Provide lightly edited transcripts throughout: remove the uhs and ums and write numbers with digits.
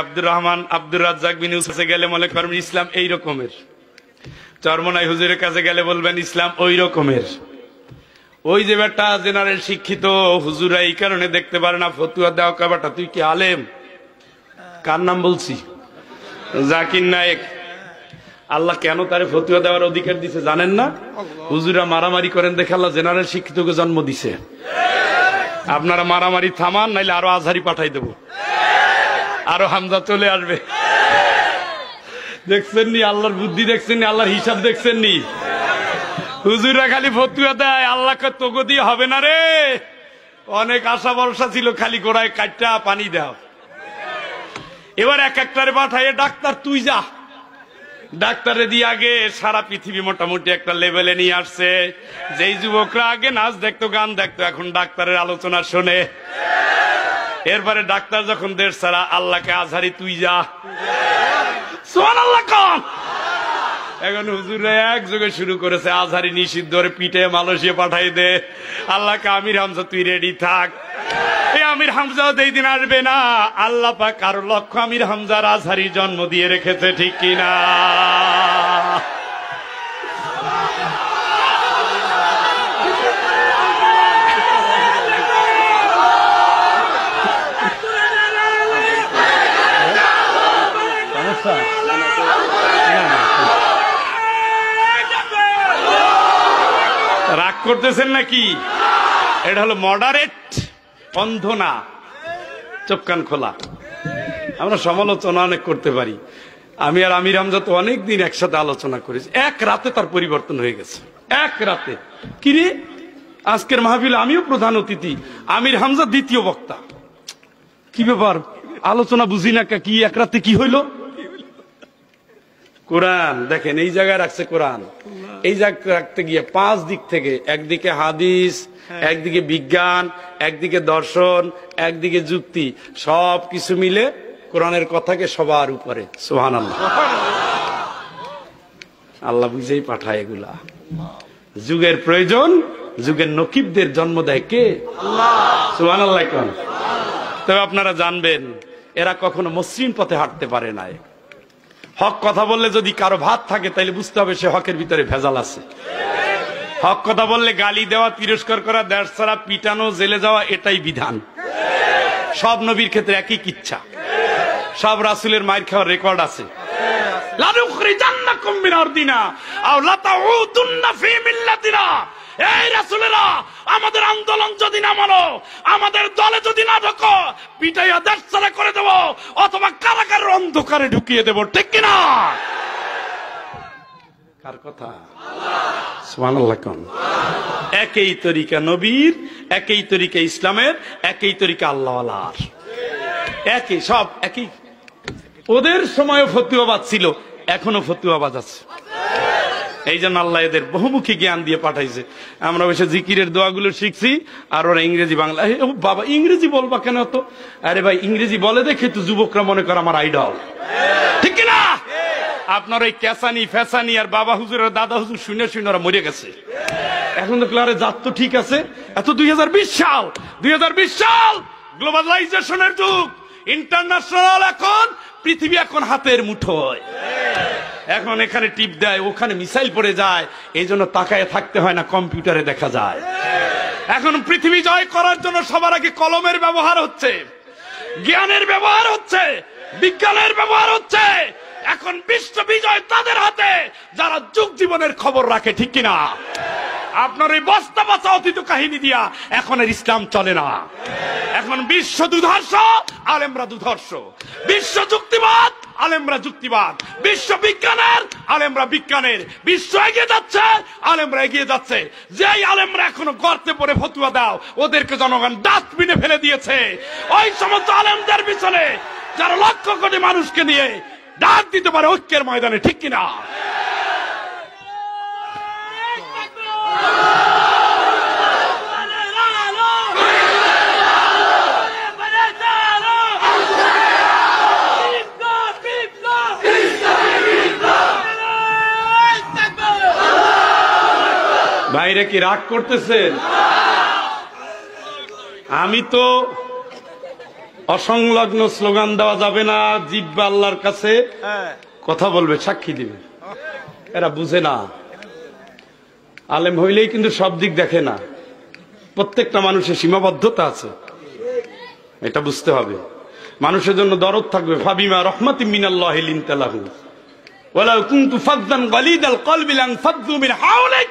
আব্দুর রহমান আব্দুর রাজ্জাক বিন ইউসুফে গেলে মনে করবেন ইসলাম এই রকমের, চরমনাই হুজুরের কাছে গেলে বলবেন ইসলাম ওই রকমের। ওই যে বেটা জেনারেল শিক্ষিত হুজুরা এই কারণে দেখতে পারে না, ফতুয়া দেওয়া কয় বেটা তুই কি আলেম? কার নাম বলছি? জাকির নায়েক। আল্লাহ কেন তারে ফতুয়া দেওয়ার অধিকার দিছে জানেন না? হুজুরা মারামারি করেন দেখে আল্লাহ জেনারেল শিক্ষিতকে জন্ম দিছে। আপনারা মারামারি থামান, নাইলে আরো আজহারি পাঠাই দেব, আরো হামজা চলে আসবে। দেখছেন নি আল্লাহর বুদ্ধি? দেখছেন নি আল্লাহর হিসাব? দেখছেন নি? হুজুররা খালি ফতুয়া দেয়, আল্লাহকে তোকে দিয়ে হবে না রে। অনেক আশা ভরসা ছিল, খালি গোড়ায় কাটটা পানি দাও। এবার এক একটারে পাঠায় ডাক্তার তুই যা। ডাক্তারে দিয়ে আগে সারা পৃথিবী মোটামুটি একটা লেভেলে নিয়ে আসছে। যেই যুবকরা আগে নাচ দেখতো, গান দেখতো, এখন ডাক্তারের আলোচনা শোনে। এরপরে ডাক্তার যখন দেশ ছাড়া, আল্লাহকে আজহারি তুই যা। সুবহানাল্লাহ কোন? এখন হুজুরে একযোগে শুরু করেছে আজহারি নিষিদ্ধ, পিঠে মালয়েশিয়া পাঠাই দে। আল্লাহকে আমির হামজা তুই রেডি থাক। এই আমির হামজা এই দিন আসবে না। আল্লাহ পাক কারো লক্ষ আমির হামজার আজহারি জন্ম দিয়ে রেখেছে, ঠিক কিনা? রাগ করতেছেন নাকি? এটা হলো মডারেট, অন্ধ না, চোখ কান খোলা। আমরা সমালোচনা অনেক করতে পারি। আমি আর আমির হামজা তো অনেকদিন একসাথে আলোচনা করেছি, এক রাতে তার পরিবর্তন হয়ে গেছে। এক রাতে। কিরে আজকের মাহফিলে আমিও প্রধান অতিথি, আমির হামজা দ্বিতীয় বক্তা। কি ব্যাপার? আলোচনা বুঝি না, কি এক রাতে কি হইল? কোরআন দেখেন এই জায়গায় রাখছে। কোরআন এই জায়গায় রাখতে গিয়ে পাঁচ দিক থেকে, একদিকে হাদিস, একদিকে বিজ্ঞান, একদিকে দর্শন, একদিকে যুক্তি, সব কিছু মিলে কোরআনের কথাকে সবার উপরে। সুবহানাল্লাহ। আল্লাহ বুঝেই পাঠায় এগুলা। যুগের প্রয়োজন, যুগের নকিবদের জন্ম দেয় কে? আল্লাহ। সুবহানাল্লাহ কোন? তবে আপনারা জানবেন এরা কখনো মসৃণ পথে হাঁটতে পারে নাই। হক কথা বললে যদি কারো ভাত থাকে তাহলে বুঝতে হবে সে হকের ভিতরে ভেজাল আছে। হক কথা বললে গালি দেওয়া, তিরস্কার করা, দেশ ছাড়া, পিটানো, জেলে যাওয়া, এটাই বিধান। সব নবীর ক্ষেত্রে একই কিচ্ছা, সব রাসূলের মায়ের খাওয়ার রেকর্ড আছে। লানুখরিজান্নাকুম মিন আরদিনা আও লাতাউদুন্না ফি মিল্লাতিনা। এই রাসূলেরা, আমাদের আন্দোলন যদি না মানো, আমাদের দলে যদি না ঢোকো, পিটাইয়া দেশ ছাড়া করে দেব, অথবা কারাগারের অন্ধকারে ঢুকিয়ে দেব, ঠিক কিনা? কার কথা? সুবহানাল্লাহ কোন? একই তরিকা নবীর, একই তরিকা ইসলামের, একই তরিকা আল্লাহওয়ালার, একই, সব একই। ওদের সময়ও ফতুয়াবাজ ছিল, এখনো ফতুয়াবাজ আছে। এই জন্য আল্লাহ এদের বহুমুখী জ্ঞান দিয়ে পাঠাইছে। আমরা বসে জিকিরের দোয়াগুলো শিখছি, আর ওরা ইংরেজি বাংলা। বাবা ইংরেজি বলবা কেন তো? আরে ভাই ইংরেজি বলে দেখে তো যুবকরা মনে করে আমার আইডল, ঠিক কিনা? আপনার ওই ক্যাসানি ফ্যাসানি আর বাবা হুজুর আর দাদা হুজুর শুনে শুনে ওরা মরে গেছে। এখন তো ক্লারে জাত তো ঠিক আছে। এত 2020 সাল, 2020 সাল, গ্লোবালাইজেশনের যুগ, ইন্টারন্যাশনাল। এখন পৃথিবী এখন হাতের মুঠোয়। এখন এখানে টিপ দেয়, ওখানে মিসাইল পড়ে যায়, এই জন্য তাকায় থাকতে হয় না, কম্পিউটারে দেখা যায়। এখন পৃথিবী জয় করার জন্য সবার আগে কলমের ব্যবহার হচ্ছে, জ্ঞানের ব্যবহার হচ্ছে, বিজ্ঞানের ব্যবহার হচ্ছে। এখন বিশ্ব বিজয় তাদের হাতে যারা যুগ জীবনের খবর রাখে, ঠিক কিনা? আপনার এই বস্তা বাঁচা অতীত কাহিনী দিয়া এখন আর ইসলাম চলে না। এখন বিশ্ব দুধর্ষ, আলেমরা দুধর্ষ। বিশ্ব যুক্তিবাদ, আলেমরা যুক্তিবাদ। বিশ্ব বিজ্ঞানের, আলেমরা বিজ্ঞানের। বিশ্ব এগিয়ে যাচ্ছে, আলেমরা এগিয়ে যাচ্ছে। যেই আলেমরা এখনো গর্তে পড়ে ফতুয়া দাও, ওদেরকে জনগণ ডাস্টবিনে ফেলে দিয়েছে। ওই সমস্ত আলেমদের পিছনে যারা লক্ষ কোটি মানুষকে নিয়ে ডাক দিতে পারে ঐক্যের ময়দানে, ঠিক কিনা? ভাইরা কি রাগ করতেছেন? আমি তো অসংলগ্ন স্লোগান দেওয়া যাবে না, জিহ্বা আল্লাহর কাছে কথা বলবে, সাক্ষী দিবে। এরা বুঝে না, আলেম হইলেই কিন্তু সব দিক দেখে না, প্রত্যেকটা মানুষের সীমাবদ্ধতা আছে, এটা বুঝতে হবে। মানুষের জন্য দরদ থাকবে, ফাবিমা রহমাতিম মিনাল্লাহি লিনতা লাহু ওয়ালাউ কুনতু ফাযযান গালিদাল কলবি লানফাযযু মিন হাওলিক।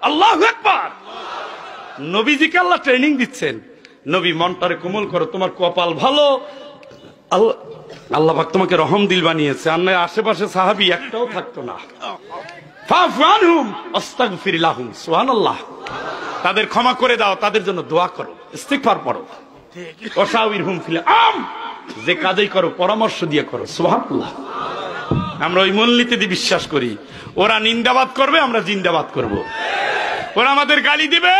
আল্লাহু আকবার। নবীজিকে আল্লাহ ট্রেনিং দিচ্ছেন, নবী মনটারে কোমল করো, তোমার কপাল ভালো, আল্লাহ পাক তোমাকে রহম দিল বানিয়েছে। আর নয় আশেপাশে সাহাবী একটাও থাকতো না। ফাফু আনহুম আস্তাগফির লাহুম, সুবহানাল্লাহ। তাদের ক্ষমা করে দাও, তাদের জন্য দোয়া করো, ইস্তিগফার পড়ো। ওয়াশাউরিরহুম ফিল আমর, যে কাজই করো পরামর্শ দিয়ে করো, সুবহানাল্লাহ। আমরা ওই মূলনীতিতে বিশ্বাস করি। ওরা নিন্দাবাদ করবে, আমরা জিন্দাবাদ করব। ওরা আমাদের গালি দিবে,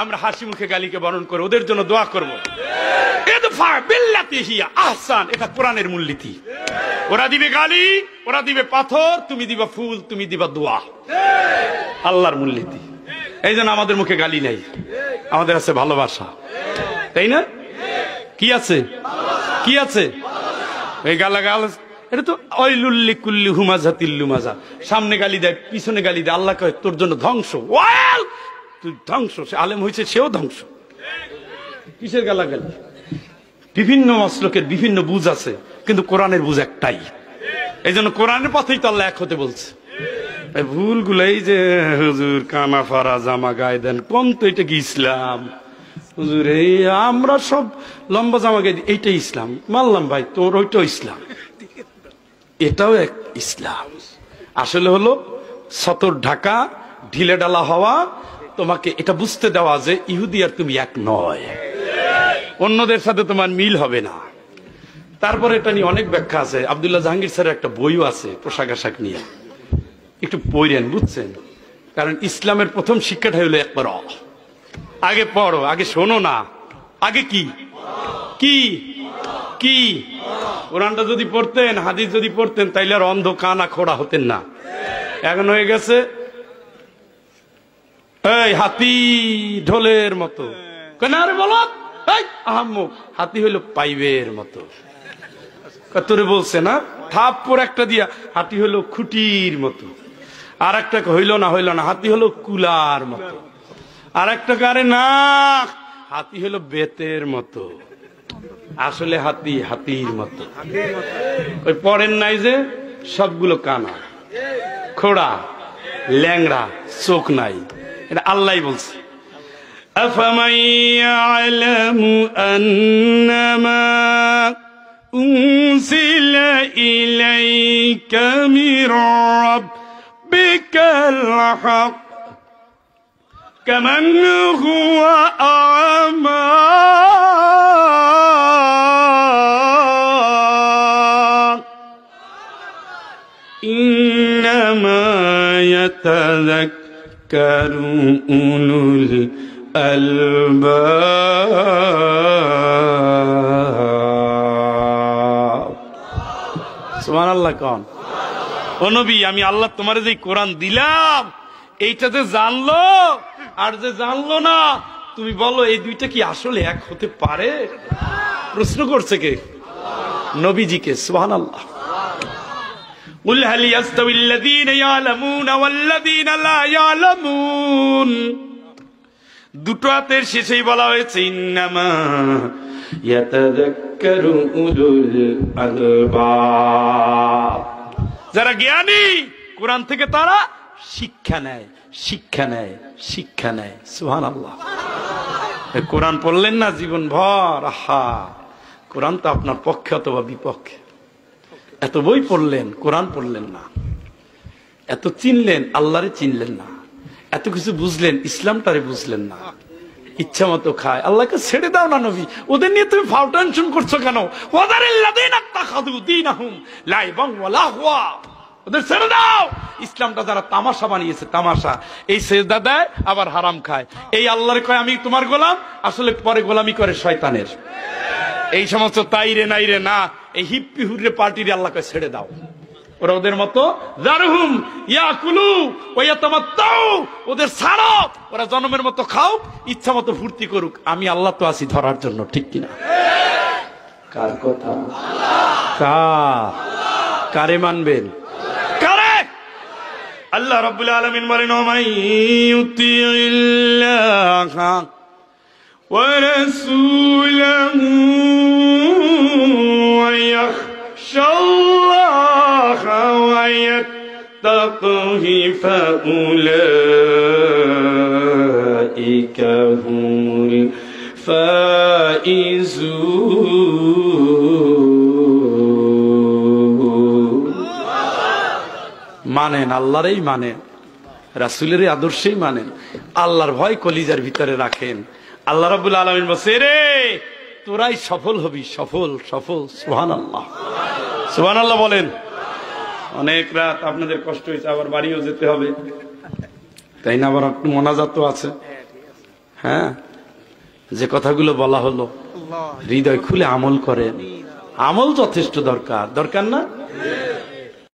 আমরা হাসি মুখে গালিকে বরণ করে ওদের জন্য দোয়া করব। ইদফা বিল্লাতি হিয়া আহসান, এটা কোরআনের মূলনীতি। ওরা দিবে গালি, ওরা দিবে পাথর, তুমি দিবা ফুল, তুমি দিবা দোয়া, আল্লাহর মূলনীতি। এই জন্য আমাদের মুখে গালি নাই, আমাদের আছে ভালোবাসা, তাই না? কি আছে? কি আছে? এই গালাগাল, এটা তো ওয়াইলুল কুল্লি হুমাজাতিল লুমাজা। সামনে গালি দেয়, পিছনে গালি দেয়, আল্লাহ কয় তোর জন্য ধ্বংস, ওয়াল তুই ধ্বংস। সে আলেম হয়েছে, সেও ধ্বংস। কিসের গালাগালি? বিভিন্ন মসলকের বিভিন্ন বুঝ আছে, কিন্তু কোরআনের বুঝ একটাই। এই জন্য কোরআনের পথেই তো আল্লাহ এক হতে বলছে। ভুলগুলো এই যে হুজুর কানা ফারা জামা গায়ে দেন, কোন তো এটা কি ইসলাম? হুজুর এই আমরা সব লম্বা জামা গায়ে দিই, এইটাই ইসলাম। মানলাম ভাই, তোর ওইটাও ইসলাম, এটাও এক ইসলাম। আসলে হলো সতর ঢাকা, ঢিলে ডালা হওয়া, তোমাকে এটা বুঝতে দেওয়া যে ইহুদি আর তুমি এক নয়, অন্যদের সাথে তোমার মিল হবে না। তারপরে এটা নিয়ে অনেক ব্যাখ্যা আছে। আব্দুল্লাহ জাহাঙ্গীর স্যারের একটা বইও আছে পোশাক আশাক নিয়ে, একটু পড়েন, বুঝছেন? কারণ ইসলামের প্রথম শিক্ষাটা হলো একবার আগে পড়ো, আগে শোনো না, আগে কি কি কি কোরআনটা যদি পড়তেন, হাদিস যদি পড়তেন, তাইলে আর অন্ধ কানা খোড়া হতেন না। এখন হয়ে গেছে এই হাতি ঢোলের মতো। কেন আরে বলো, আহাম্মক হাতি হইল পাইবের মতো। তোরে বলছে না, থাপ্পর একটা দিয়া, হাতি হইল খুঁটির মতো। আর একটা হইল না, হাতি হলো কুলার মতো। আর একটা কারে না, হাতি হলো বেতের মতো। আসলে হাতি হাতির মতো। ওই পড়েন নাই যে সবগুলো কানা, খোড়া, ল্যাংড়া, চোখ নাই, এটা আল্লাহ বলছে। আফামান ইয়ালামু আন্নামা উনজিলা ইলাইকা মির রাব্বিকাল হক কামান হুয়া আ'মা ইন্নামা ইয়াতাযাক্কারু উলুল আলবাব। সুবহানাল্লাহ। কোন ও নবী, আমি আল্লাহ তোমার যে কোরআন দিলাম, এইটা যে জানলো আর যে জানলো না, তুমি বলো এই দুইটা কি আসলে এক হতে পারে? প্রশ্ন করছে কে? নবীজিকে। সুবহানাল্লাহ। কুল হাল ইয়াস্তাবিল্লাযীনা ইয়ালামুনা ওয়াল্লাযীনা লা ইয়ালামুন। দুটো হাতের শেষেই বলা হয়েছে ইন্নামা ইয়াতাযাক্কারু উলুল আলবাব। যারা জ্ঞানী কোরআন থেকে তারা শিক্ষা নেয়, শিক্ষা নেয়, শিক্ষা নেয়। সুবহানাল্লাহ। কোরআন পড়লেন না জীবন ভর, আহা, কোরআন তো আপনার পক্ষে অথবা বিপক্ষে। এত বই পড়লেন, কোরআন পড়লেন না। এত চিনলেন, আল্লাহরে চিনলেন না। এত কিছু বুঝলেন, ইসলামটারে বুঝলেন না। ইচ্ছা মতো খায়, আল্লাহকে ছেড়ে দাও না নবী। ওদের নিয়ে তুমি ফাউ টেনশন করছো কেন? ওদের ছেড়ে দাও। ইসলামটা যারা তামাশা বানিয়েছে, তামাশা, এই সেজদা দেয় আবার হারাম খায়, এই আল্লাহরে কয় আমি তোমার গোলাম, আসলে পরে গোলামি করে শয়তানের। এই সমস্ত তাইরে নাইরে না, এই হিপ্পি হুররে পার্টির আল্লাহ কয় ছেড়ে দাও। ওরা ওদের মতো জারহুম ইয়াকুলু ওয়া ইয়াতামাত্তাউ, ওদের ছাড়ো, ওরা জন্মের মতো খাও, ইচ্ছা মতো ফুর্তি করুক, আমি আল্লাহ তো আছি ধরার জন্য, ঠিক কিনা? কার কথা? কারে মানবেন? কারে? আল্লাহ রাব্বুল আলামিন বলেন ওমাই ইউতিইল্লাহ ওয়া রাসূলাহু ওয়া ইয়াখশাল্লাহা ওয়া ইয়াত্তাকুহু ফাউলাইকা হুমুল ফাইজুন। মানেন, আল্লাহরই মানেন, রাসূলের আদর্শই মানেন, আল্লাহর ভয় কলিজার ভিতরে রাখেন। আল্লাহ রাব্বুল আলামিন বলছে রে তোরাই সফল হবি, সফল সফল। সুবহানাল্লাহ, সুবহানাল্লাহ বলেন। অনেক রাত আপনাদের কষ্ট হয়েছে, আবার বাড়িও যেতে হবে, তাই না? আবার একটু মোনাজাত আছে। হ্যাঁ, যে কথাগুলো বলা হলো হৃদয় খুলে আমল করেন। আমল যথেষ্ট দরকার, দরকার না?